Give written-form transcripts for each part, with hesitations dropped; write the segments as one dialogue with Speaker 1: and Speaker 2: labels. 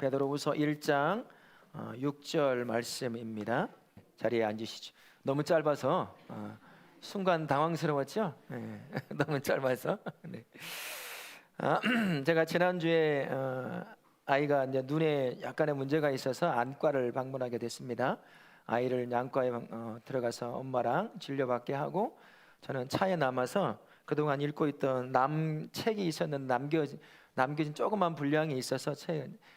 Speaker 1: 베드로후서 1장 6절 말씀입니다. 자리에 앉으시죠. 너무 짧아서 순간 당황스러웠죠? 네. 너무 짧아서. 네. 제가 지난주에 아이가 이제 눈에 약간의 문제가 있어서 안과를 방문하게 됐습니다. 아이를 안과에 들어가서 엄마랑 진료받게 하고 저는 차에 남아서 그동안 읽고 있던 책이 있었는데 남겨진 조그만 분량이 있어서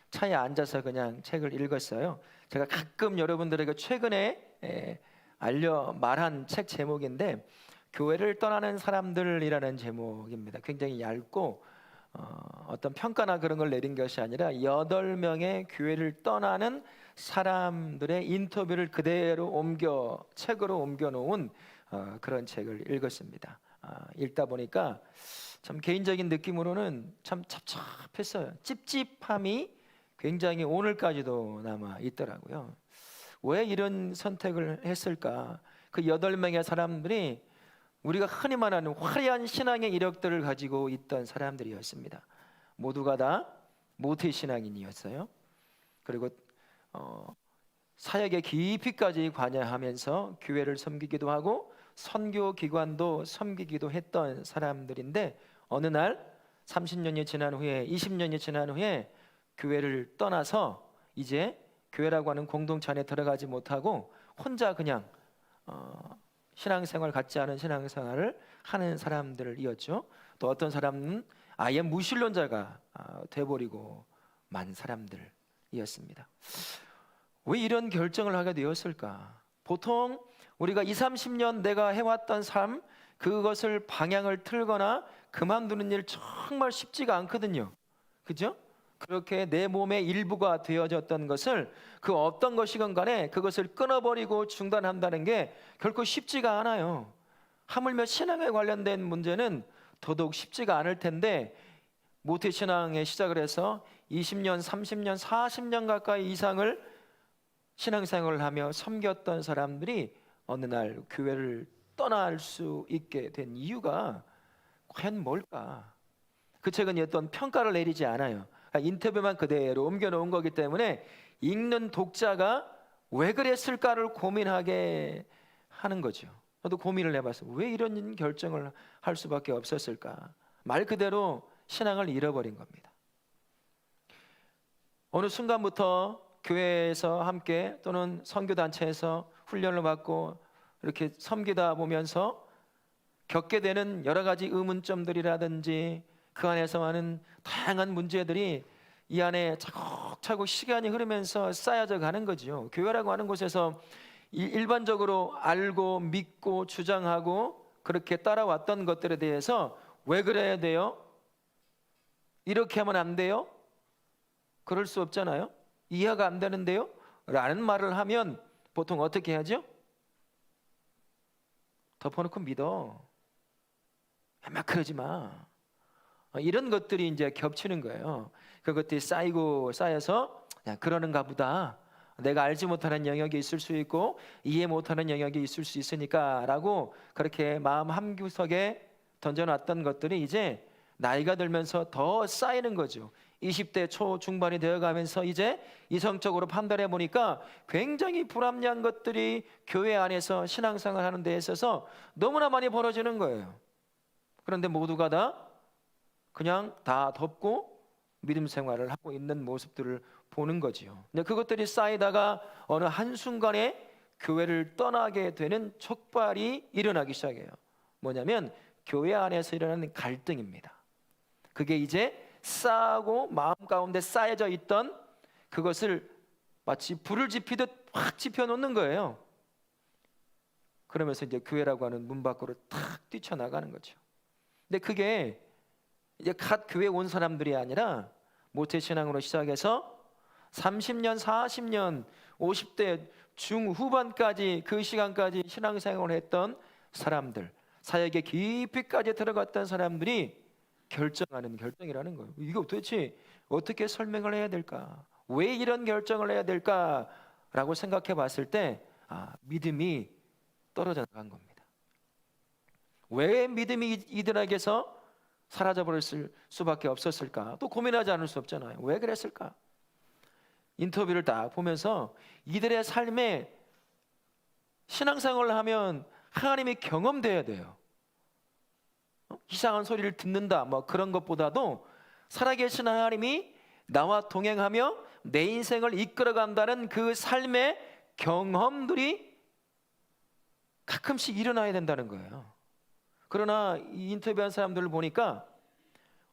Speaker 1: 차에 앉아서 그냥 책을 읽었어요. 제가 가끔 여러분들에게 최근에 말한 책 제목인데 교회를 떠나는 사람들이라는 제목입니다. 굉장히 얇고 어떤 평가나 그런 걸 내린 것이 아니라 8명의 교회를 떠나는 사람들의 인터뷰를 그대로 책으로 옮겨 놓은 그런 책을 읽었습니다. 읽다 보니까 참 개인적인 느낌으로는 참 찹찹했어요. 찝찝함이 굉장히 오늘까지도 남아 있더라고요. 왜 이런 선택을 했을까? 그 8명의 사람들이 우리가 흔히 말하는 화려한 신앙의 이력들을 가지고 있던 사람들이었습니다. 모두가 다 모태신앙인이었어요. 그리고 사역에 깊이까지 관여하면서 교회를 섬기기도 하고 선교기관도 섬기기도 했던 사람들인데 어느 날 30년이 지난 후에 20년이 지난 후에 교회를 떠나서 이제 교회라고 하는 공동체 안에 들어가지 못하고 혼자 그냥 신앙생활 같지 않은 신앙생활을 하는 사람들이었죠. 또 어떤 사람은 아예 무신론자가 돼버리고 만 사람들이었습니다. 왜 이런 결정을 하게 되었을까? 보통 우리가 20, 30년 내가 해왔던 삶 그것을 방향을 틀거나 그만두는 일 정말 쉽지가 않거든요. 그죠? 그렇게 내 몸의 일부가 되어졌던 것을 그 어떤 것이건 간에 그것을 끊어버리고 중단한다는 게 결코 쉽지가 않아요. 하물며 신앙에 관련된 문제는 더더욱 쉽지가 않을 텐데 모태신앙에 시작을 해서 20년, 30년, 40년 가까이 이상을 신앙생활을 하며 섬겼던 사람들이 어느 날 교회를 떠날 수 있게 된 이유가 과연 뭘까? 그 책은 어떤 평가를 내리지 않아요. 인터뷰만 그대로 옮겨놓은 거기 때문에 읽는 독자가 왜 그랬을까를 고민하게 하는 거죠. 저도 고민을 해봤어요. 왜 이런 결정을 할 수밖에 없었을까? 말 그대로 신앙을 잃어버린 겁니다. 어느 순간부터 교회에서 함께 또는 선교단체에서 훈련을 받고 이렇게 섬기다 보면서 겪게 되는 여러 가지 의문점들이라든지 그 안에서 많은 다양한 문제들이 이 안에 차곡차곡 시간이 흐르면서 쌓여져 가는 거죠. 교회라고 하는 곳에서 일반적으로 알고 믿고 주장하고 그렇게 따라왔던 것들에 대해서 왜 그래야 돼요? 이렇게 하면 안 돼요? 그럴 수 없잖아요. 이해가 안 되는데요? 라는 말을 하면 보통 어떻게 하죠? 덮어놓고 믿어. 막 그러지 마. 이런 것들이 이제 겹치는 거예요. 그것들이 쌓여서 그러는가 보다. 내가 알지 못하는 영역이 있을 수 있고 이해 못하는 영역이 있을 수 있으니까 라고 그렇게 마음 한구석에 던져놨던 것들이 이제 나이가 들면서 더 쌓이는 거죠. 20대 초중반이 되어가면서 이제 이성적으로 판단해 보니까 굉장히 불합리한 것들이 교회 안에서 신앙생활 하는 데 있어서 너무나 많이 벌어지는 거예요. 그런데 모두가 다 그냥 다 덮고 믿음 생활을 하고 있는 모습들을 보는 거지요. 근데 그것들이 쌓이다가 어느 한순간에 교회를 떠나게 되는 촉발이 일어나기 시작해요. 뭐냐면 교회 안에서 일어나는 갈등입니다. 그게 이제 쌓고 마음 가운데 쌓여져 있던 그것을 마치 불을 지피듯 확 지펴놓는 거예요. 그러면서 이제 교회라고 하는 문 밖으로 탁 뛰쳐나가는 거죠. 근데 그게 이제 갓 교회 온 사람들이 아니라 모태신앙으로 시작해서 30년, 40년, 50대 중후반까지 그 시간까지 신앙생활을 했던 사람들, 사역에 깊이까지 들어갔던 사람들이 결정하는 결정이라는 거예요. 이거 도대체 어떻게 설명을 해야 될까? 왜 이런 결정을 해야 될까? 라고 생각해 봤을 때 믿음이 떨어져 나간 겁니다. 왜 믿음이 이들에게서 사라져버릴 수밖에 없었을까? 또 고민하지 않을 수 없잖아요. 왜 그랬을까? 인터뷰를 딱 보면서 이들의 삶에 신앙생활을 하면 하나님이 경험돼야 돼요. 이상한 소리를 듣는다 뭐 그런 것보다도 살아계신 하나님이 나와 동행하며 내 인생을 이끌어간다는 그 삶의 경험들이 가끔씩 일어나야 된다는 거예요. 그러나 이 인터뷰한 사람들을 보니까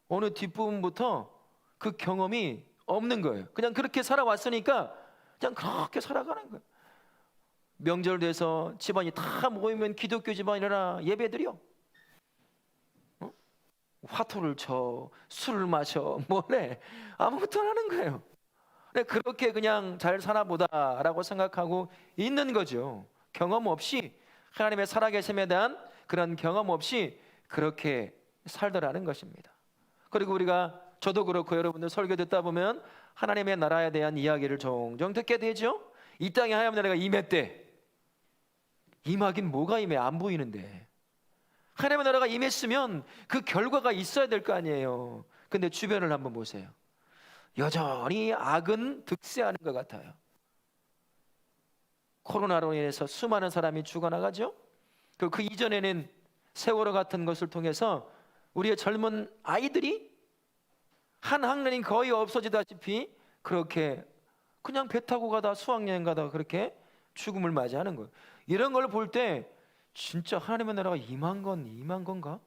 Speaker 1: 어느 뒷부분부터 그 경험이 없는 거예요. 그냥 그렇게 살아왔으니까 그냥 그렇게 살아가는 거예요. 명절 돼서 집안이 다 모이면 기독교 집안이라 예배드려. 화투를 쳐, 술을 마셔, 뭐래 아무것도 안 하는 거예요. 그렇게 그냥 잘 사나보다라고 생각하고 있는 거죠. 경험 없이 하나님의 살아계심에 대한 그런 경험 없이 그렇게 살더라는 것입니다. 그리고 저도 그렇고 여러분들 설교 듣다 보면 하나님의 나라에 대한 이야기를 종종 듣게 되죠. 이 땅에 하나님의 나라가 임했대. 임하긴 뭐가 임해? 안 보이는데. 하나님의 나라가 임했으면 그 결과가 있어야 될 거 아니에요. 근데 주변을 한번 보세요. 여전히 악은 득세하는 것 같아요. 코로나로 인해서 수많은 사람이 죽어나가죠. 그 이전에는 세월호 같은 것을 통해서 우리의 젊은 아이들이 한 학년이 거의 없어지다시피 그렇게 그냥 배 타고 가다 수학여행 가다 그렇게 죽음을 맞이하는 거예요. 이런 걸 볼 때 진짜 하나님의 나라가 임한 건가?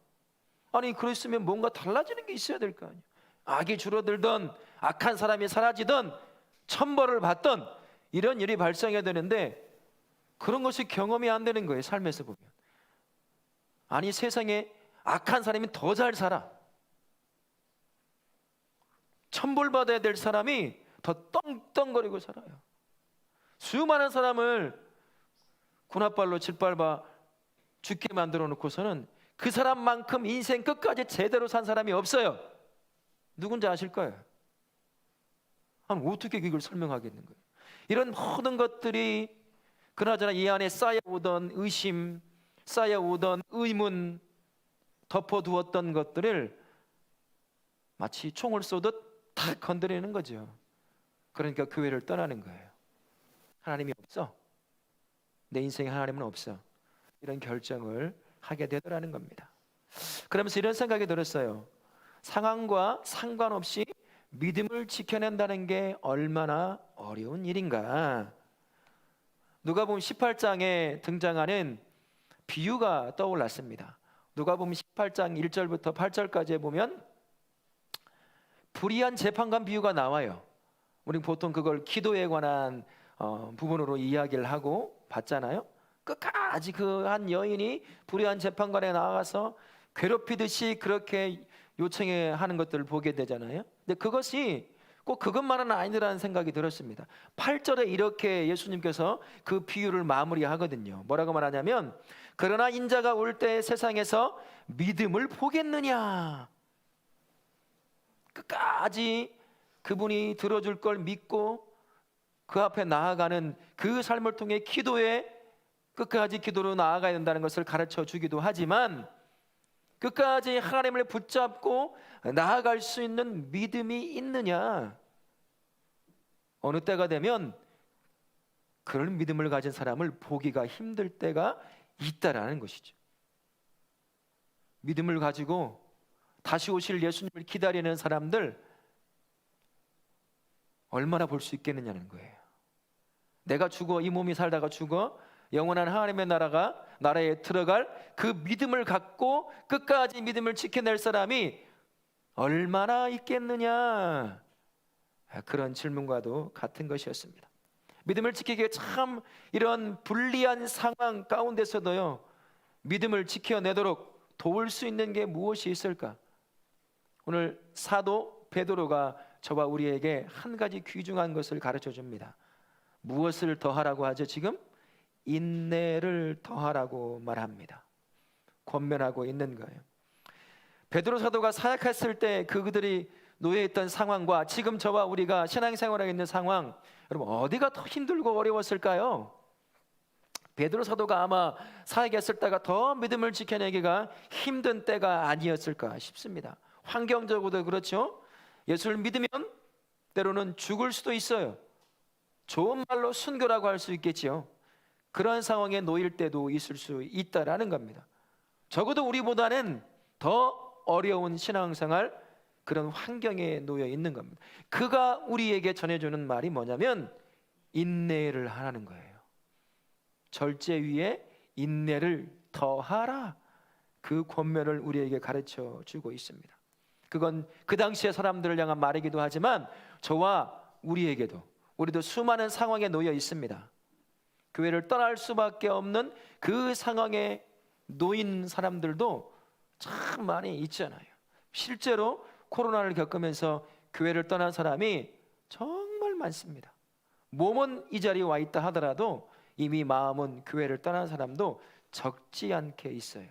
Speaker 1: 아니 그랬으면 뭔가 달라지는 게 있어야 될 거 아니에요. 악이 줄어들던 악한 사람이 사라지던 천벌을 받던 이런 일이 발생해야 되는데 그런 것이 경험이 안 되는 거예요. 삶에서 보면. 아니 세상에 악한 사람이 더 잘 살아. 천벌받아야 될 사람이 더 떵떵거리고 살아요. 수많은 사람을 군홧발로 짓밟아 죽게 만들어 놓고서는 그 사람만큼 인생 끝까지 제대로 산 사람이 없어요. 누군지 아실 거예요. 어떻게 이걸 설명하겠는 거예요. 이런 모든 것들이 그나저나 이 안에 쌓여오던 의심, 쌓여오던 의문, 덮어두었던 것들을 마치 총을 쏘듯 탁 건드리는 거죠. 그러니까 교회를 떠나는 거예요. 하나님이 없어. 내 인생에 하나님은 없어. 이런 결정을 하게 되더라는 겁니다. 그러면서 이런 생각이 들었어요. 상황과 상관없이 믿음을 지켜낸다는 게 얼마나 어려운 일인가. 누가복음 18장에 등장하는 비유가 떠올랐습니다. 누가복음 18장 1절부터 8절까지에 보면 불의한 재판관 비유가 나와요. 우리 보통 그걸 기도에 관한 부분으로 이야기를 하고 봤잖아요. 끝까지 그 한 여인이 불의한 재판관에 나가서 괴롭히듯이 그렇게 요청해 하는 것들을 보게 되잖아요. 근데 그것이 꼭 그것만은 아니라는 생각이 들었습니다. 8절에 이렇게 예수님께서 그 비유를 마무리하거든요. 뭐라고 말하냐면 그러나 인자가 올 때 세상에서 믿음을 보겠느냐. 끝까지 그분이 들어줄 걸 믿고 그 앞에 나아가는 그 삶을 통해 기도에 끝까지 기도로 나아가야 된다는 것을 가르쳐 주기도 하지만 끝까지 하나님을 붙잡고 나아갈 수 있는 믿음이 있느냐. 어느 때가 되면 그런 믿음을 가진 사람을 보기가 힘들 때가 있다라는 것이죠. 믿음을 가지고 다시 오실 예수님을 기다리는 사람들 얼마나 볼 수 있겠느냐는 거예요. 내가 죽어 이 몸이 살다가 죽어 영원한 하나님의 나라에 들어갈 그 믿음을 갖고 끝까지 믿음을 지켜낼 사람이 얼마나 있겠느냐. 그런 질문과도 같은 것이었습니다. 믿음을 지키기에 참 이런 불리한 상황 가운데서도요 믿음을 지켜내도록 도울 수 있는 게 무엇이 있을까? 오늘 사도 베드로가 저와 우리에게 한 가지 귀중한 것을 가르쳐 줍니다. 무엇을 더하라고 하죠? 지금 인내를 더하라고 말합니다. 권면하고 있는 거예요. 베드로 사도가 사역했을 때 그들이 놓여있던 상황과 지금 저와 우리가 신앙생활하고 있는 상황, 여러분 어디가 더 힘들고 어려웠을까요? 베드로 사도가 아마 사역했을 때가 더 믿음을 지켜내기가 힘든 때가 아니었을까 싶습니다. 환경적으로도 그렇죠. 예수를 믿으면 때로는 죽을 수도 있어요. 좋은 말로 순교라고 할 수 있겠지요. 그런 상황에 놓일 때도 있을 수 있다라는 겁니다. 적어도 우리보다는 더 어려운 신앙생활, 그런 환경에 놓여 있는 겁니다. 그가 우리에게 전해주는 말이 뭐냐면 인내를 하라는 거예요. 절제 위에 인내를 더하라. 그 권면을 우리에게 가르쳐 주고 있습니다. 그건 그 당시의 사람들을 향한 말이기도 하지만 저와 우리에게도, 우리도 수많은 상황에 놓여 있습니다. 교회를 떠날 수밖에 없는 그 상황에 놓인 사람들도 참 많이 있잖아요. 실제로 코로나를 겪으면서 교회를 떠난 사람이 정말 많습니다. 몸은 이 자리에 와 있다 하더라도 이미 마음은 교회를 떠난 사람도 적지 않게 있어요.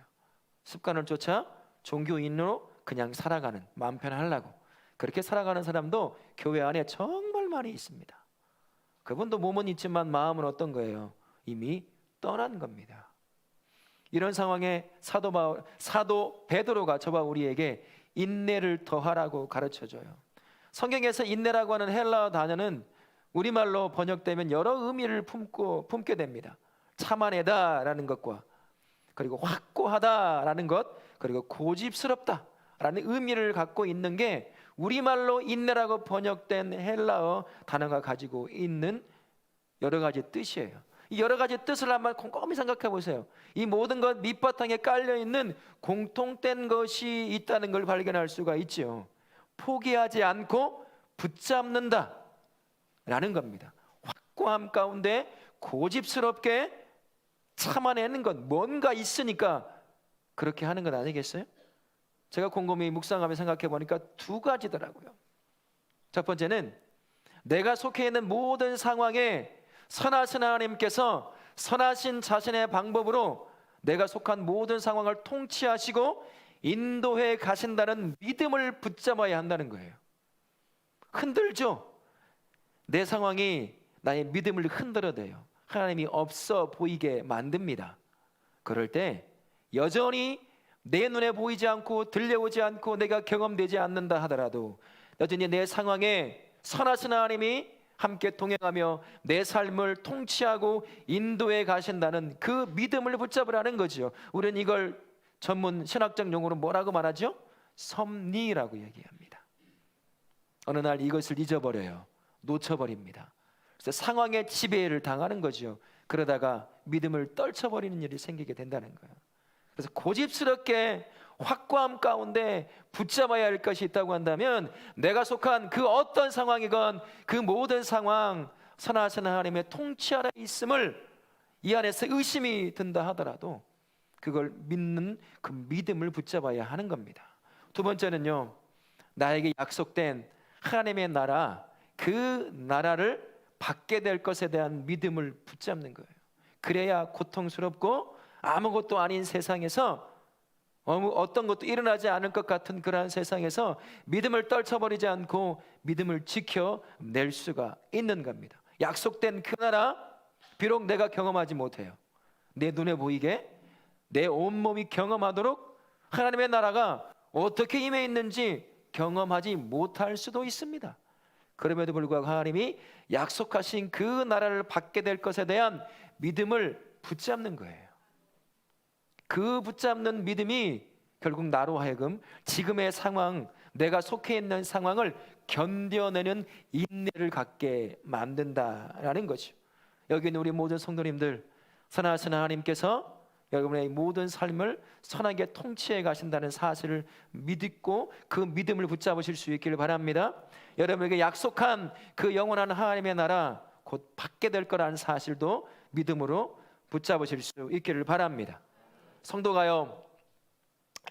Speaker 1: 습관을 쫓아 종교인으로 그냥 살아가는, 마음 편하려고 그렇게 살아가는 사람도 교회 안에 정말 많이 있습니다. 그분도 몸은 있지만 마음은 어떤 거예요? 이미 떠난 겁니다. 이런 상황에 사도 베드로가 저와 우리에게 인내를 더하라고 가르쳐줘요. 성경에서 인내라고 하는 헬라어 단어는 우리말로 번역되면 여러 의미를 품게 됩니다. 참아내다라는 것과, 그리고 확고하다라는 것, 그리고 고집스럽다라는 의미를 갖고 있는 게 우리말로 인내라고 번역된 헬라어 단어가 가지고 있는 여러 가지 뜻이에요. 이 여러 가지 뜻을 한번 곰곰이 생각해 보세요. 이 모든 것 밑바탕에 깔려 있는 공통된 것이 있다는 걸 발견할 수가 있지요. 포기하지 않고 붙잡는다 라는 겁니다. 확고함 가운데 고집스럽게 참아내는 것, 뭔가 있으니까 그렇게 하는 것 아니겠어요? 제가 곰곰이 묵상하며 생각해 보니까 두 가지더라고요. 첫 번째는 내가 속해 있는 모든 상황에 선하신 하나님께서 선하신 자신의 방법으로 내가 속한 모든 상황을 통치하시고 인도해 가신다는 믿음을 붙잡아야 한다는 거예요. 흔들죠? 내 상황이 나의 믿음을 흔들어대요. 하나님이 없어 보이게 만듭니다. 그럴 때 여전히 내 눈에 보이지 않고 들려오지 않고 내가 경험되지 않는다 하더라도 여전히 내 상황에 선하신 하나님이 함께 동행하며 내 삶을 통치하고 인도해 가신다는 그 믿음을 붙잡으라는 거죠. 우리는 이걸 전문 신학적 용어로 뭐라고 말하죠? 섭리라고 얘기합니다. 어느 날 이것을 잊어버려요. 놓쳐버립니다. 그래서 상황의 지배를 당하는 거죠. 그러다가 믿음을 떨쳐버리는 일이 생기게 된다는 거예요. 그래서 고집스럽게 확고함 가운데 붙잡아야 할 것이 있다고 한다면 내가 속한 그 어떤 상황이건 그 모든 상황 선하신 하나님의 통치 아래 있음을 이 안에서 의심이 든다 하더라도 그걸 믿는 그 믿음을 붙잡아야 하는 겁니다. 두 번째는요, 나에게 약속된 하나님의 나라, 그 나라를 받게 될 것에 대한 믿음을 붙잡는 거예요. 그래야 고통스럽고 아무것도 아닌 세상에서 어떤 것도 일어나지 않을 것 같은 그러한 세상에서 믿음을 떨쳐버리지 않고 믿음을 지켜낼 수가 있는 겁니다. 약속된 그 나라, 비록 내가 경험하지 못해요. 내 눈에 보이게 내 온몸이 경험하도록 하나님의 나라가 어떻게 임해 있는지 경험하지 못할 수도 있습니다. 그럼에도 불구하고 하나님이 약속하신 그 나라를 받게 될 것에 대한 믿음을 붙잡는 거예요. 그 붙잡는 믿음이 결국 나로 하여금 지금의 상황, 내가 속해 있는 상황을 견뎌내는 인내를 갖게 만든다라는 거죠. 여기 있는 우리 모든 성도님들, 선하신 하나님께서 여러분의 모든 삶을 선하게 통치해 가신다는 사실을 믿고 그 믿음을 붙잡으실 수 있기를 바랍니다. 여러분에게 약속한 그 영원한 하나님의 나라 곧 받게 될 거라는 사실도 믿음으로 붙잡으실 수 있기를 바랍니다. 성도가요,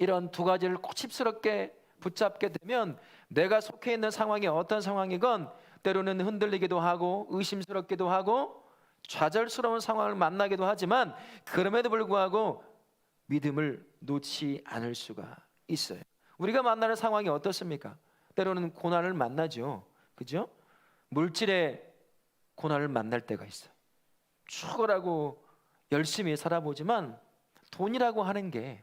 Speaker 1: 이런 두 가지를 고집스럽게 붙잡게 되면 내가 속해 있는 상황이 어떤 상황이건 때로는 흔들리기도 하고 의심스럽기도 하고 좌절스러운 상황을 만나기도 하지만 그럼에도 불구하고 믿음을 놓지 않을 수가 있어요. 우리가 만나는 상황이 어떻습니까? 때로는 고난을 만나죠. 그죠? 물질의 고난을 만날 때가 있어요. 죽으라고 열심히 살아보지만 돈이라고 하는 게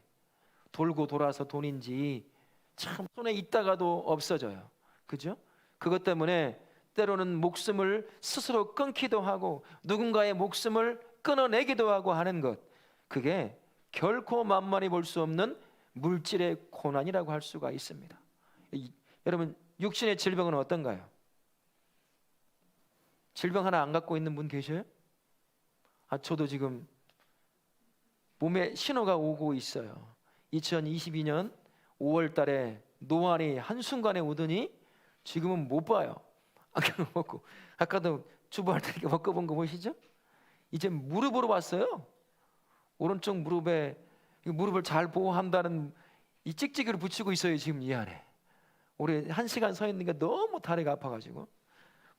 Speaker 1: 돌고 돌아서 돈인지 참 손에 있다가도 없어져요. 그죠? 그것 때문에 때로는 목숨을 스스로 끊기도 하고 누군가의 목숨을 끊어내기도 하고 하는 것, 그게 결코 만만히 볼 수 없는 물질의 고난이라고 할 수가 있습니다. 여러분, 육신의 질병은 어떤가요? 질병 하나 안 갖고 있는 분 계셔요? 저도 지금 몸에 신호가 오고 있어요. 2022년 5월 달에 노안이 한순간에 오더니 지금은 못 봐요. 아까도 먹고, 아까도 주부할 때 이렇게 먹어본 거 보시죠? 이제 무릎으로 왔어요. 오른쪽 무릎에, 무릎을 잘 보호한다는 이 찍찍이를 붙이고 있어요. 지금 이 안에. 오래 1시간 서 있는 게 너무 다리가 아파가지고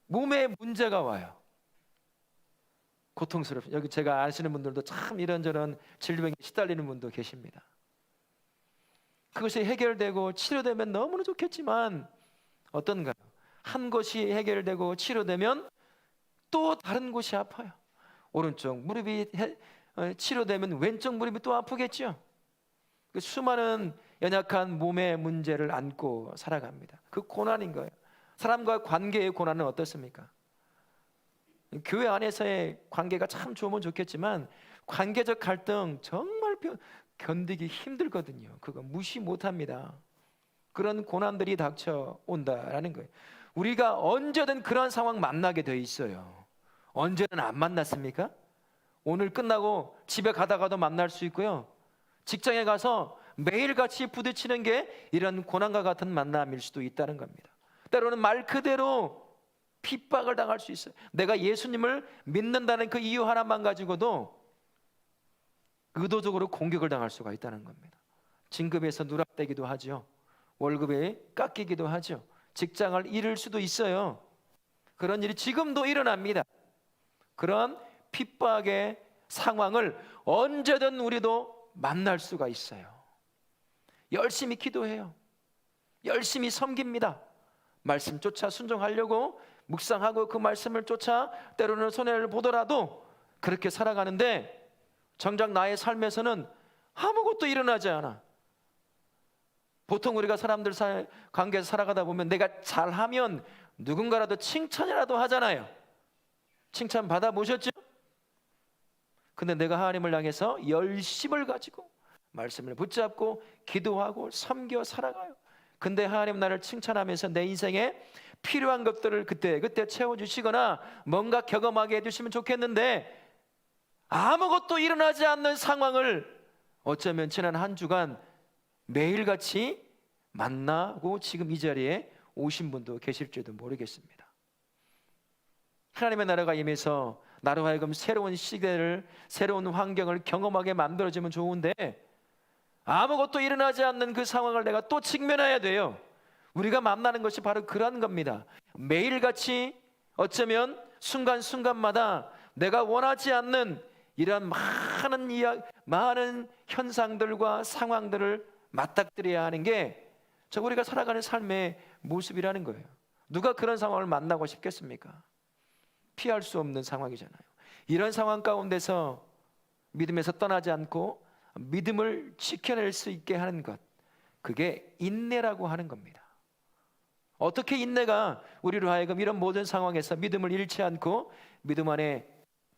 Speaker 1: 몸에 문제가 와요. 고통스럽죠. 여기 제가 아시는 분들도 참 이런저런 질병에 시달리는 분도 계십니다. 그것이 해결되고 치료되면 너무나 좋겠지만 어떤가요? 한 곳이 해결되고 치료되면 또 다른 곳이 아파요. 오른쪽 무릎이 치료되면 왼쪽 무릎이 또 아프겠죠. 수많은 연약한 몸의 문제를 안고 살아갑니다. 그 고난인 거예요. 사람과 관계의 고난은 어떻습니까? 교회 안에서의 관계가 참 좋으면 좋겠지만 관계적 갈등 정말 견디기 힘들거든요. 그거 무시 못합니다. 그런 고난들이 닥쳐온다라는 거예요. 우리가 언제든 그런 상황 만나게 돼 있어요. 언제는 안 만났습니까? 오늘 끝나고 집에 가다가도 만날 수 있고요. 직장에 가서 매일같이 부딪히는 게 이런 고난과 같은 만남일 수도 있다는 겁니다. 때로는 말 그대로 핍박을 당할 수 있어요. 내가 예수님을 믿는다는 그 이유 하나만 가지고도 의도적으로 공격을 당할 수가 있다는 겁니다. 진급에서 누락되기도 하죠. 월급에 깎이기도 하죠. 직장을 잃을 수도 있어요. 그런 일이 지금도 일어납니다. 그런 핍박의 상황을 언제든 우리도 만날 수가 있어요. 열심히 기도해요. 열심히 섬깁니다. 말씀 쫓아 순종하려고 묵상하고 그 말씀을 쫓아 때로는 손해를 보더라도 그렇게 살아가는데 정작 나의 삶에서는 아무것도 일어나지 않아. 보통 우리가 사람들 관계에서 살아가다 보면 내가 잘하면 누군가라도 칭찬이라도 하잖아요. 칭찬 받아보셨죠? 근데 내가 하나님을 향해서 열심을 가지고 말씀을 붙잡고 기도하고 섬겨 살아가요. 근데 하나님 나를 칭찬하면서 내 인생에 필요한 것들을 그때 채워주시거나 뭔가 경험하게 해주시면 좋겠는데 아무것도 일어나지 않는 상황을 어쩌면 지난 한 주간 매일같이 만나고 지금 이 자리에 오신 분도 계실지도 모르겠습니다. 하나님의 나라가 임해서 나로 하여금 새로운 시대를, 새로운 환경을 경험하게 만들어지면 좋은데 아무것도 일어나지 않는 그 상황을 내가 또 직면해야 돼요. 우리가 만나는 것이 바로 그런 겁니다. 매일같이 어쩌면 순간순간마다 내가 원하지 않는 이런 많은 현상들과 상황들을 맞닥뜨려야 하는 게 우리가 살아가는 삶의 모습이라는 거예요. 누가 그런 상황을 만나고 싶겠습니까? 피할 수 없는 상황이잖아요. 이런 상황 가운데서 믿음에서 떠나지 않고 믿음을 지켜낼 수 있게 하는 것, 그게 인내라고 하는 겁니다. 어떻게 인내가 우리로 하여금 이런 모든 상황에서 믿음을 잃지 않고 믿음 안에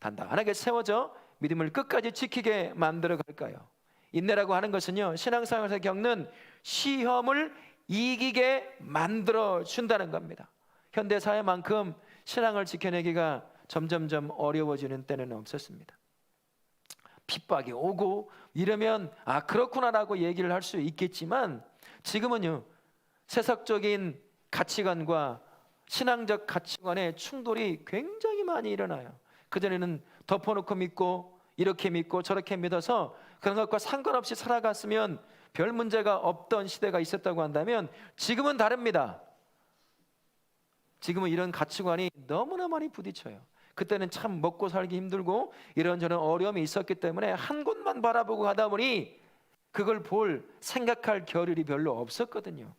Speaker 1: 단단하게 세워져 믿음을 끝까지 지키게 만들어 갈까요? 인내라고 하는 것은요, 신앙생활에서 겪는 시험을 이기게 만들어 준다는 겁니다. 현대사회만큼 신앙을 지켜내기가 점점점 어려워지는 때는 없었습니다. 핍박이 오고 이러면 그렇구나라고 얘기를 할 수 있겠지만 지금은요, 세상적인 가치관과 신앙적 가치관의 충돌이 굉장히 많이 일어나요. 그전에는 덮어놓고 믿고 이렇게 믿고 저렇게 믿어서 그런 것과 상관없이 살아갔으면 별 문제가 없던 시대가 있었다고 한다면 지금은 다릅니다. 지금은 이런 가치관이 너무나 많이 부딪혀요. 그때는 참 먹고 살기 힘들고 이런저런 어려움이 있었기 때문에 한 곳만 바라보고 가다 보니 그걸 생각할 겨를이 별로 없었거든요.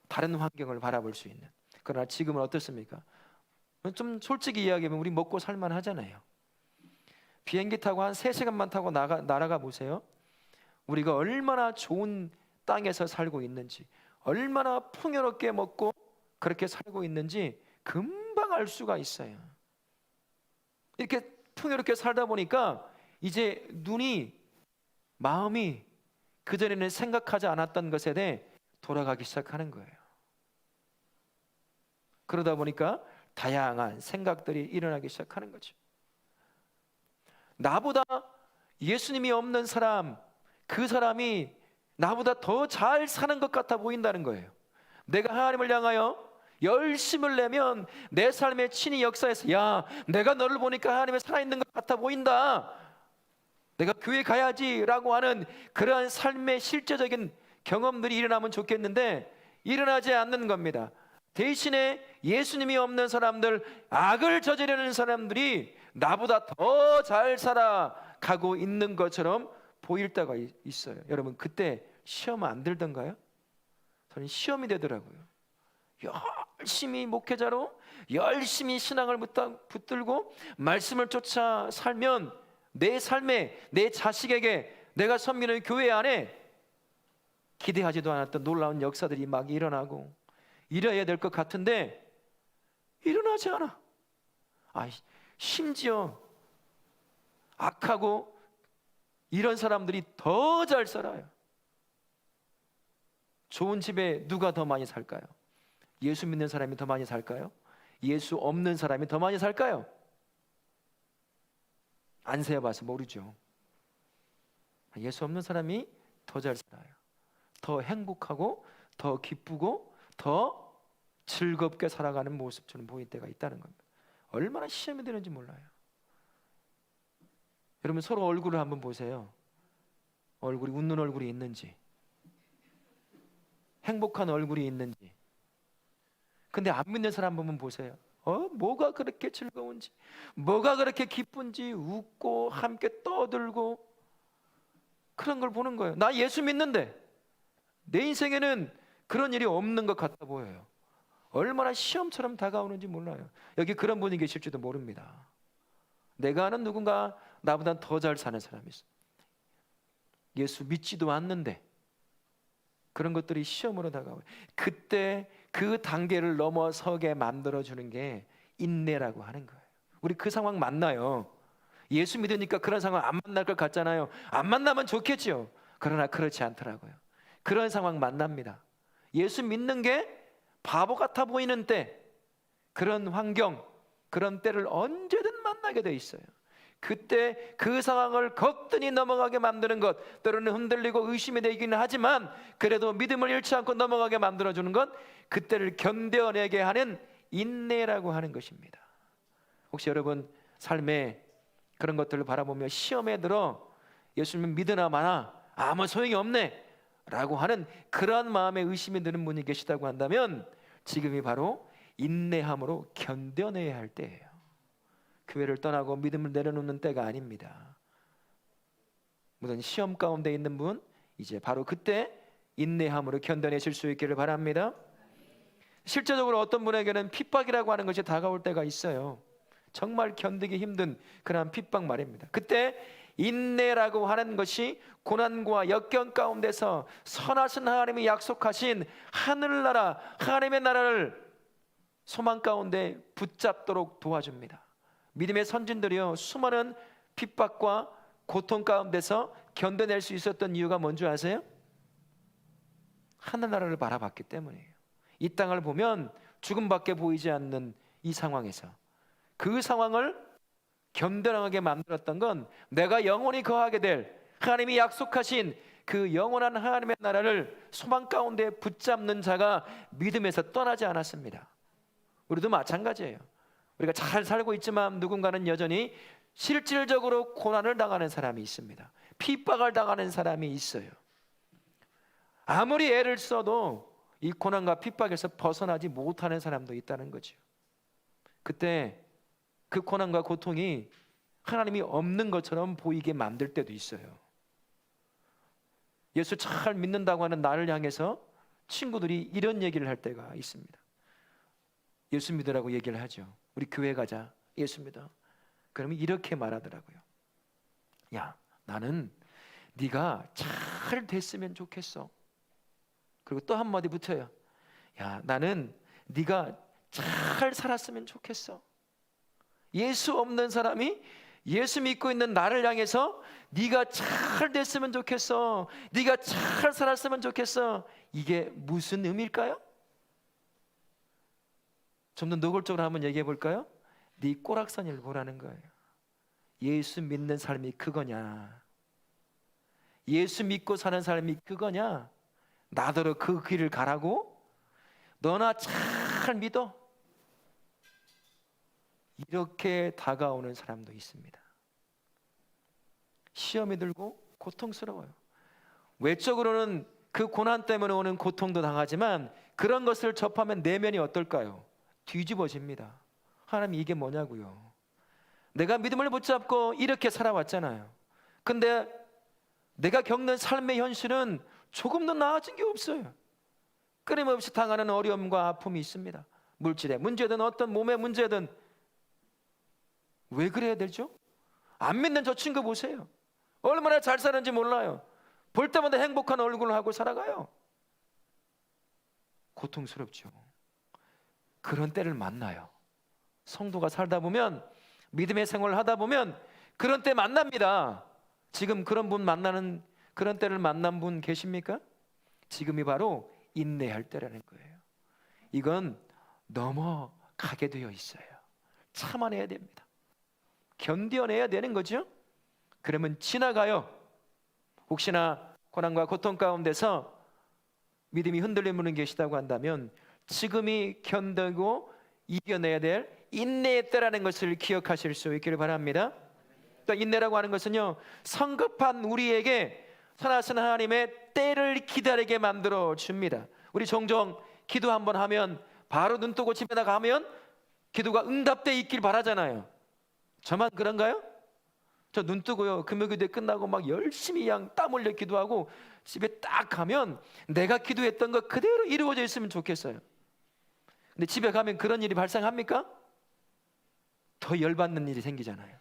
Speaker 1: 다른 환경을 바라볼 수 있는. 그러나 지금은 어떻습니까? 좀 솔직히 이야기하면 우리 먹고 살만 하잖아요. 비행기 타고 한 3시간만 타고 날아가 보세요. 우리가 얼마나 좋은 땅에서 살고 있는지, 얼마나 풍요롭게 먹고 그렇게 살고 있는지 금방 금방 알 수가 있어요. 이렇게 풍요롭게 살다 보니까 이제 눈이, 마음이 그전에는 생각하지 않았던 것에 대해 돌아가기 시작하는 거예요. 그러다 보니까 다양한 생각들이 일어나기 시작하는 거죠. 나보다 예수님이 없는 사람, 그 사람이 나보다 더 잘 사는 것 같아 보인다는 거예요. 내가 하나님을 향하여 열심을 내면 내 삶의 친히 역사에서, 야, 내가 너를 보니까 하나님이 살아있는 것 같아 보인다, 내가 교회 가야지 라고 하는 그러한 삶의 실제적인 경험들이 일어나면 좋겠는데 일어나지 않는 겁니다. 대신에 예수님이 없는 사람들, 악을 저지르는 사람들이 나보다 더 잘 살아가고 있는 것처럼 보일 때가 있어요. 여러분, 그때 시험 안 들던가요? 저는 시험이 되더라고요. 열심히 목회자로 열심히 신앙을 붙들고 말씀을 쫓아 살면 내 삶에, 내 자식에게, 내가 섬기는 교회 안에 기대하지도 않았던 놀라운 역사들이 막 일어나고 이래야 될 것 같은데 일어나지 않아. 심지어 악하고 이런 사람들이 더 잘 살아요. 좋은 집에 누가 더 많이 살까요? 예수 믿는 사람이 더 많이 살까요? 예수 없는 사람이 더 많이 살까요? 안 세어봐서 모르죠. 예수 없는 사람이 더 잘 살아요. 더 행복하고 더 기쁘고 더 즐겁게 살아가는 모습 저는 보일 때가 있다는 겁니다. 얼마나 시험이 되는지 몰라요. 여러분, 서로 얼굴을 한번 보세요. 얼굴이, 웃는 얼굴이 있는지, 행복한 얼굴이 있는지. 근데 안 믿는 사람 보면 보세요. 뭐가 그렇게 즐거운지, 뭐가 그렇게 기쁜지, 웃고 함께 떠들고 그런 걸 보는 거예요. 나 예수 믿는데 내 인생에는 그런 일이 없는 것 같아 보여요. 얼마나 시험처럼 다가오는지 몰라요. 여기 그런 분이 계실지도 모릅니다. 내가 아는 누군가 나보다 더 잘 사는 사람이 있어. 예수 믿지도 않는데 그런 것들이 시험으로 다가와요. 그때 그 단계를 넘어서게 만들어주는 게 인내라고 하는 거예요. 우리 그 상황 만나요. 예수 믿으니까 그런 상황 안 만날 것 같잖아요. 안 만나면 좋겠죠. 그러나 그렇지 않더라고요. 그런 상황 만납니다. 예수 믿는 게 바보 같아 보이는 때, 그런 환경, 그런 때를 언제든 만나게 돼 있어요. 그때 그 상황을 거뜬히 넘어가게 만드는 것, 때로는 흔들리고 의심이 되기는 하지만 그래도 믿음을 잃지 않고 넘어가게 만들어주는 것, 그때를 견뎌내게 하는 인내라고 하는 것입니다. 혹시 여러분 삶에 그런 것들을 바라보며 시험에 들어 예수님 믿으나 마나 아무 소용이 없네 라고 하는 그러한 마음에 의심이 드는 분이 계시다고 한다면 지금이 바로 인내함으로 견뎌내야 할 때예요. 교회를 떠나고 믿음을 내려놓는 때가 아닙니다. 무슨 시험 가운데 있는 분, 이제 바로 그때 인내함으로 견뎌내실 수 있기를 바랍니다. 실제적으로 어떤 분에게는 핍박이라고 하는 것이 다가올 때가 있어요. 정말 견디기 힘든 그런 핍박 말입니다. 그때 인내라고 하는 것이 고난과 역경 가운데서 선하신 하나님이 약속하신 하늘나라, 하나님의 나라를 소망 가운데 붙잡도록 도와줍니다. 믿음의 선진들이요, 수많은 핍박과 고통 가운데서 견뎌낼 수 있었던 이유가 뭔지 아세요? 하늘나라를 바라봤기 때문이에요. 이 땅을 보면 죽음밖에 보이지 않는 이 상황에서 그 상황을 견뎌나가게 만들었던 건 내가 영원히 거하게 될 하나님이 약속하신 그 영원한 하나님의 나라를 소망 가운데 붙잡는 자가 믿음에서 떠나지 않았습니다. 우리도 마찬가지예요. 우리가 잘 살고 있지만 누군가는 여전히 실질적으로 고난을 당하는 사람이 있습니다. 핍박을 당하는 사람이 있어요. 아무리 애를 써도 이 고난과 핍박에서 벗어나지 못하는 사람도 있다는 거죠. 그때 그 고난과 고통이 하나님이 없는 것처럼 보이게 만들 때도 있어요. 예수 잘 믿는다고 하는 나를 향해서 친구들이 이런 얘기를 할 때가 있습니다. 예수 믿으라고 얘기를 하죠. 우리 교회 가자, 예수 믿어. 그러면 이렇게 말하더라고요. 야, 나는 네가 잘 됐으면 좋겠어. 그리고 또 한마디 붙여요. 야, 나는 네가 잘 살았으면 좋겠어. 예수 없는 사람이 예수 믿고 있는 나를 향해서 네가 잘 됐으면 좋겠어, 네가 잘 살았으면 좋겠어. 이게 무슨 의미일까요? 좀 더 노골적으로 한번 얘기해 볼까요? 네 꼬락서니를 보라는 거예요. 예수 믿는 삶이 그거냐, 예수 믿고 사는 삶이 그거냐, 나더러 그 길을 가라고? 너나 잘 믿어. 이렇게 다가오는 사람도 있습니다. 시험이 들고 고통스러워요. 외적으로는 그 고난 때문에 오는 고통도 당하지만 그런 것을 접하면 내면이 어떨까요? 뒤집어집니다. 하나님, 이게 뭐냐고요? 내가 믿음을 붙잡고 이렇게 살아왔잖아요. 근데 내가 겪는 삶의 현실은 조금도 나아진 게 없어요. 끊임없이 당하는 어려움과 아픔이 있습니다. 물질의 문제든 어떤 몸의 문제든. 왜 그래야 되죠? 안 믿는 저 친구 보세요. 얼마나 잘 사는지 몰라요. 볼 때마다 행복한 얼굴을 하고 살아가요. 고통스럽죠. 그런 때를 만나요. 성도가 살다 보면, 믿음의 생활을 하다 보면 그런 때 만납니다. 지금 그런 분 만나는, 그런 때를 만난 분 계십니까? 지금이 바로 인내할 때라는 거예요. 이건 넘어가게 되어 있어요. 참아내야 됩니다. 견뎌내야 되는 거죠. 그러면 지나가요. 혹시나 고난과 고통 가운데서 믿음이 흔들리는 분이 계시다고 한다면 지금이 견디고 이겨내야 될 인내의 때라는 것을 기억하실 수 있기를 바랍니다. 또 인내라고 하는 것은요, 성급한 우리에게 선하신 하나님의 때를 기다리게 만들어 줍니다. 우리 종종 기도 한번 하면 바로 눈 뜨고 집에 나가면 기도가 응답돼 있길 바라잖아요. 저만 그런가요? 저 눈 뜨고요, 금요기도회 끝나고 막 열심히 땀 흘려 기도하고 집에 딱 가면 내가 기도했던 거 그대로 이루어져 있으면 좋겠어요. 근데 집에 가면 그런 일이 발생합니까? 더 열받는 일이 생기잖아요.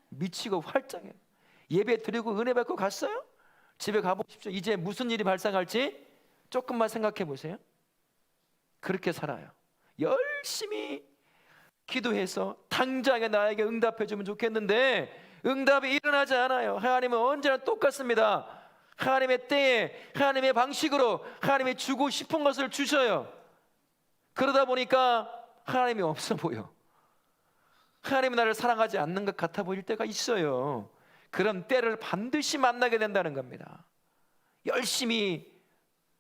Speaker 1: 미치고 활짝해요. 예배 드리고 은혜 받고 갔어요? 집에 가보십시오. 이제 무슨 일이 발생할지 조금만 생각해 보세요. 그렇게 살아요. 열심히 기도해서 당장에 나에게 응답해 주면 좋겠는데 응답이 일어나지 않아요. 하나님은 언제나 똑같습니다. 하나님의 때에, 하나님의 방식으로 하나님이 주고 싶은 것을 주셔요. 그러다 보니까 하나님이 없어 보여. 하나님이 나를 사랑하지 않는 것 같아 보일 때가 있어요. 그런 때를 반드시 만나게 된다는 겁니다. 열심히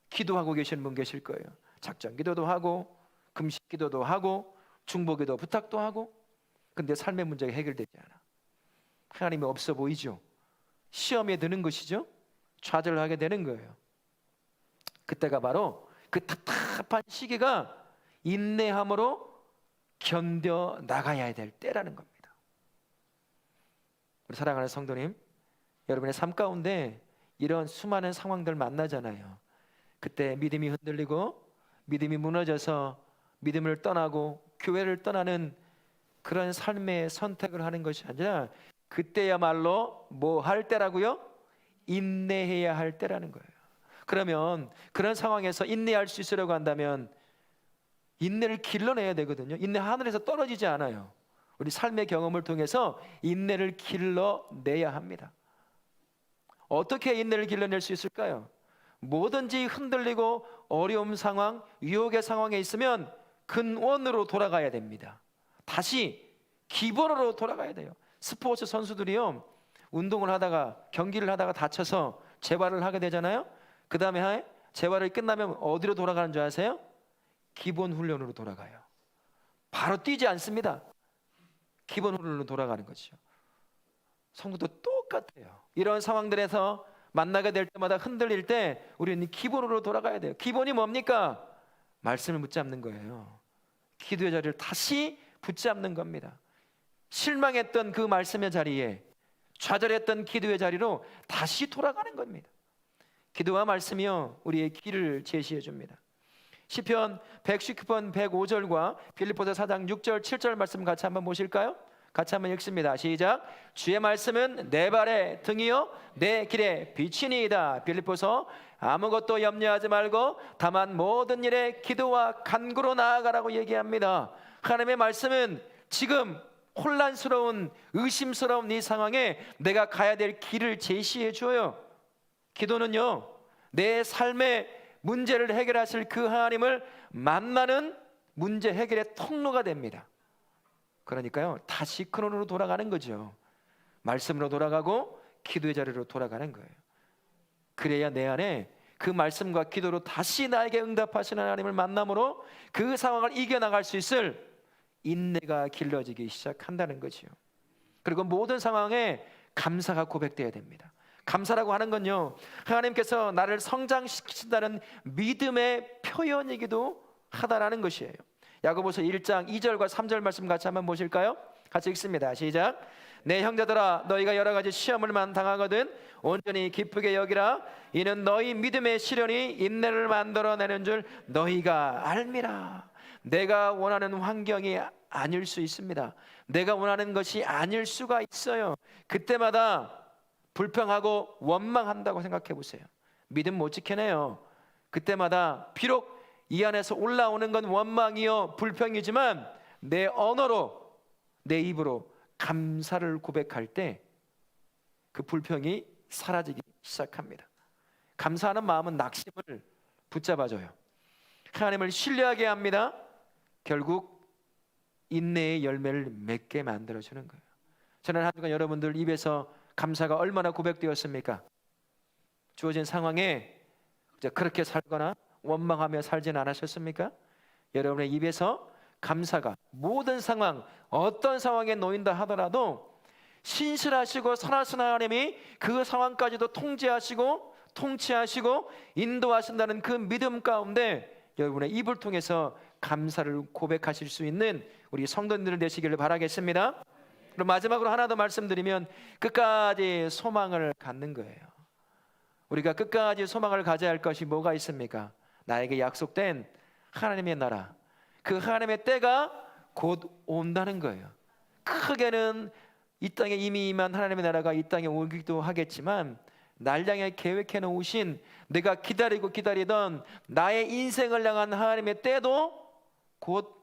Speaker 1: 기도하고 계시는 분 계실 거예요. 작전 기도도 하고 금식 기도도 하고 중보기도 부탁도 하고, 근데 삶의 문제가 해결되지 않아. 하나님이 없어 보이죠. 시험에 드는 것이죠. 좌절하게 되는 거예요. 그때가 바로 그 답답한 시기가 인내함으로 견뎌 나가야 될 때라는 겁니다. 우리 사랑하는 성도님, 여러분의 삶 가운데 이런 수많은 상황들 만나잖아요. 그때 믿음이 흔들리고 믿음이 무너져서 믿음을 떠나고 교회를 떠나는 그런 삶의 선택을 하는 것이 아니라 그때야말로 뭐 할 때라고요? 인내해야 할 때라는 거예요. 그러면 그런 상황에서 인내할 수 있으려고 한다면 인내를 길러내야 되거든요. 인내 하늘에서 떨어지지 않아요. 우리 삶의 경험을 통해서 인내를 길러내야 합니다. 어떻게 인내를 길러낼 수 있을까요? 뭐든지 흔들리고 어려움 상황, 유혹의 상황에 있으면 근원으로 돌아가야 됩니다. 다시 기본으로 돌아가야 돼요. 스포츠 선수들이요, 운동을 하다가 경기를 하다가 다쳐서 재활을 하게 되잖아요. 그 다음에 재활이 끝나면 어디로 돌아가는 줄 아세요? 기본 훈련으로 돌아가요. 바로 뛰지 않습니다. 기본 훈련으로 돌아가는 거죠. 성도도 똑같아요. 이런 상황들에서 만나게 될 때마다 흔들릴 때 우리는 기본으로 돌아가야 돼요. 기본이 뭡니까? 말씀을 붙잡는 거예요. 기도의 자리를 다시 붙잡는 겁니다. 실망했던 그 말씀의 자리에, 좌절했던 기도의 자리로 다시 돌아가는 겁니다. 기도와 말씀이요, 우리의 길을 제시해 줍니다. 시편 119편 105절과 빌립보서 4장 6절 7절 말씀 같이 한번 보실까요? 같이 한번 읽습니다. 시작. 주의 말씀은 내 발의 등이요 내 길의 빛이니이다. 빌립보서 아무것도 염려하지 말고 다만 모든 일에 기도와 간구로 나아가라고 얘기합니다. 하나님의 말씀은 지금 혼란스러운 의심스러운 이 상황에 내가 가야 될 길을 제시해 줘요. 기도는요, 내 삶의 문제를 해결하실 그 하나님을 만나는 문제 해결의 통로가 됩니다. 그러니까요, 다시 근원으로 돌아가는 거죠. 말씀으로 돌아가고 기도의 자리로 돌아가는 거예요. 그래야 내 안에 그 말씀과 기도로 다시 나에게 응답하시는 하나님을 만남으로 그 상황을 이겨나갈 수 있을 인내가 길러지기 시작한다는 거죠. 그리고 모든 상황에 감사가 고백되어야 됩니다. 감사라고 하는 건요, 하나님께서 나를 성장시키신다는 믿음의 표현이기도 하다라는 것이에요. 야고보서 1장 2절과 3절 말씀 같이 한번 보실까요? 같이 읽습니다. 시작. 내 형제들아, 너희가 여러 가지 시험을만 당하거든 온전히 기쁘게 여기라. 이는 너희 믿음의 시련이 인내를 만들어내는 줄 너희가 알미라. 내가 원하는 환경이 아닐 수 있습니다. 내가 원하는 것이 아닐 수가 있어요. 그때마다 불평하고 원망한다고 생각해 보세요. 믿음 못 지켜내요. 그때마다 비록 이 안에서 올라오는 건 원망이요 불평이지만 내 언어로, 내 입으로 감사를 고백할 때 그 불평이 사라지기 시작합니다. 감사하는 마음은 낙심을 붙잡아줘요. 하나님을 신뢰하게 합니다. 결국 인내의 열매를 맺게 만들어주는 거예요. 저는 한 주간 여러분들 입에서 감사가 얼마나 고백되었습니까? 주어진 상황에 그렇게 살거나 원망하며 살진 않으셨습니까? 여러분의 입에서 감사가 모든 상황, 어떤 상황에 놓인다 하더라도 신실하시고 선하신 하나님이 그 상황까지도 통제하시고 통치하시고 인도하신다는 그 믿음 가운데 여러분의 입을 통해서 감사를 고백하실 수 있는 우리 성도님들 되시기를 바라겠습니다. 그럼 마지막으로 하나 더 말씀드리면 끝까지 소망을 갖는 거예요. 우리가 끝까지 소망을 가져야 할 것이 뭐가 있습니까? 나에게 약속된 하나님의 나라, 그 하나님의 때가 곧 온다는 거예요. 크게는 이 땅에 이미 임한 하나님의 나라가 이 땅에 오기도 하겠지만 날 향해 계획해 놓으신 내가 기다리고 기다리던 나의 인생을 향한 하나님의 때도 곧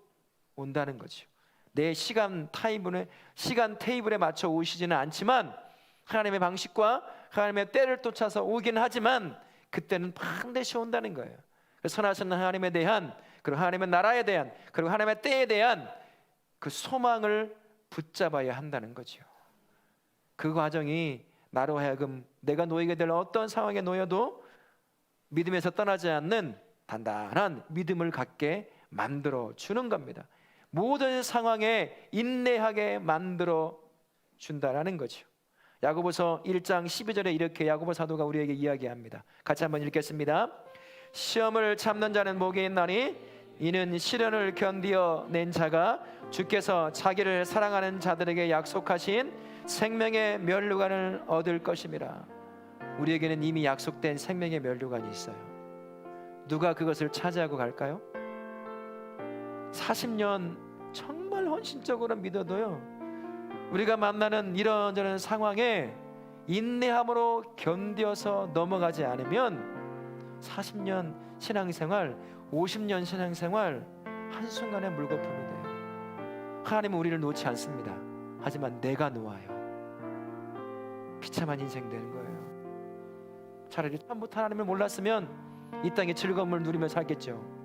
Speaker 1: 온다는 거죠. 내 시간 테이블에 맞춰 오시지는 않지만 하나님의 방식과 하나님의 때를 쫓아서 오긴 하지만 그때는 반드시 온다는 거예요. 선하신 하나님에 대한, 그리고 하나님의 나라에 대한, 그리고 하나님의 때에 대한 그 소망을 붙잡아야 한다는 거죠. 그 과정이 나로 하여금 내가 놓이게 될 어떤 상황에 놓여도 믿음에서 떠나지 않는 단단한 믿음을 갖게 만들어 주는 겁니다. 모든 상황에 인내하게 만들어 준다라는 거죠. 야고보서 1장 12절에 이렇게 야고보 사도가 우리에게 이야기합니다. 같이 한번 읽겠습니다. 시험을 참는 자는 복이 있나니 이는 시련을 견디어 낸 자가 주께서 자기를 사랑하는 자들에게 약속하신 생명의 면류관을 얻을 것임이라. 우리에게는 이미 약속된 생명의 면류관이 있어요. 누가 그것을 차지하고 갈까요? 40년 정말 헌신적으로 믿어도요, 우리가 만나는 이런저런 상황에 인내함으로 견뎌서 넘어가지 않으면 40년 신앙생활, 50년 신앙생활 한순간에 물거품이 돼요. 하나님은 우리를 놓지 않습니다. 하지만 내가 놓아요. 비참한 인생 되는 거예요. 차라리 처음부터 하나님을 몰랐으면 이 땅의 즐거움을 누리며 살겠죠.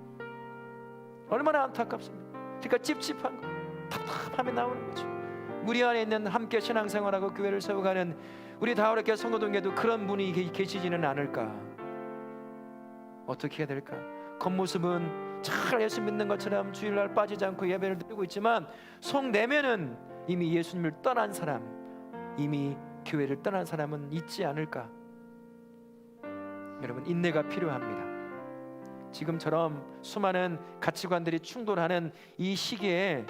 Speaker 1: 얼마나 안타깝습니까? 그러니까 찝찝한 거, 답답함이 나오는 거죠. 우리 안에 있는 함께 신앙생활하고 교회를 세워가는 우리 다우르교회 성도동에도 그런 분이 계시지는 않을까? 어떻게 해야 될까? 겉모습은 잘 예수 믿는 것처럼 주일날 빠지지 않고 예배를 드리고 있지만 속 내면은 이미 예수님을 떠난 사람, 이미 교회를 떠난 사람은 있지 않을까? 여러분, 인내가 필요합니다. 지금처럼 수많은 가치관들이 충돌하는 이 시기에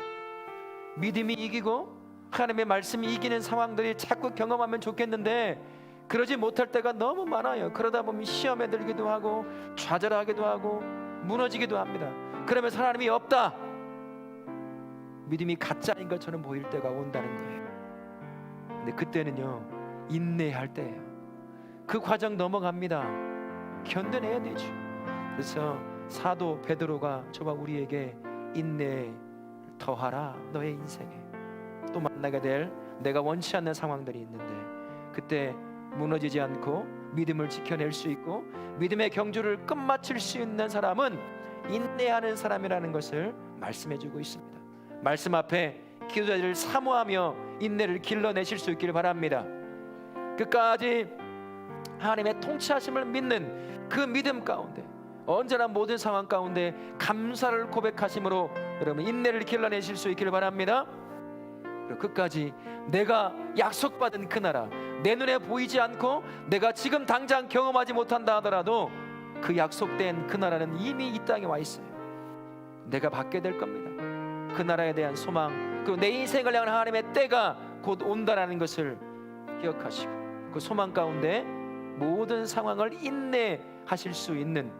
Speaker 1: 믿음이 이기고 하나님의 말씀이 이기는 상황들이 자꾸 경험하면 좋겠는데 그러지 못할 때가 너무 많아요. 그러다 보면 시험에 들기도 하고 좌절하기도 하고 무너지기도 합니다. 그러면서 하나님이 없다, 믿음이 가짜인 것처럼 보일 때가 온다는 거예요. 근데 그때는요, 인내할 때예요. 그 과정 넘어갑니다. 견뎌내야 되죠. 그래서 사도 베드로가 저와 우리에게 인내 더하라. 너의 인생에 또 만나게 될 내가 원치 않는 상황들이 있는데 그때 무너지지 않고 믿음을 지켜낼 수 있고 믿음의 경주를 끝마칠 수 있는 사람은 인내하는 사람이라는 것을 말씀해주고 있습니다. 말씀 앞에 기도자들을 사모하며 인내를 길러내실 수 있기를 바랍니다. 끝까지 하나님의 통치하심을 믿는 그 믿음 가운데 언제나 모든 상황 가운데 감사를 고백하심으로 여러분 인내를 길러내실 수 있기를 바랍니다. 그리고 끝까지 내가 약속받은 그 나라, 내 눈에 보이지 않고 내가 지금 당장 경험하지 못한다 하더라도 그 약속된 그 나라는 이미 이 땅에 와 있어요. 내가 받게 될 겁니다. 그 나라에 대한 소망, 그리고 내 인생을 향한 하나님의 때가 곧 온다라는 것을 기억하시고 그 소망 가운데 모든 상황을 인내하실 수 있는,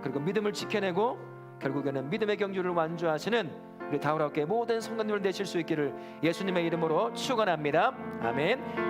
Speaker 1: 그리고 믿음을 지켜내고 결국에는 믿음의 경주를 완주하시는 우리 다우라교회 모든 성도님을 되실 수 있기를 예수님의 이름으로 축원합니다. 아멘.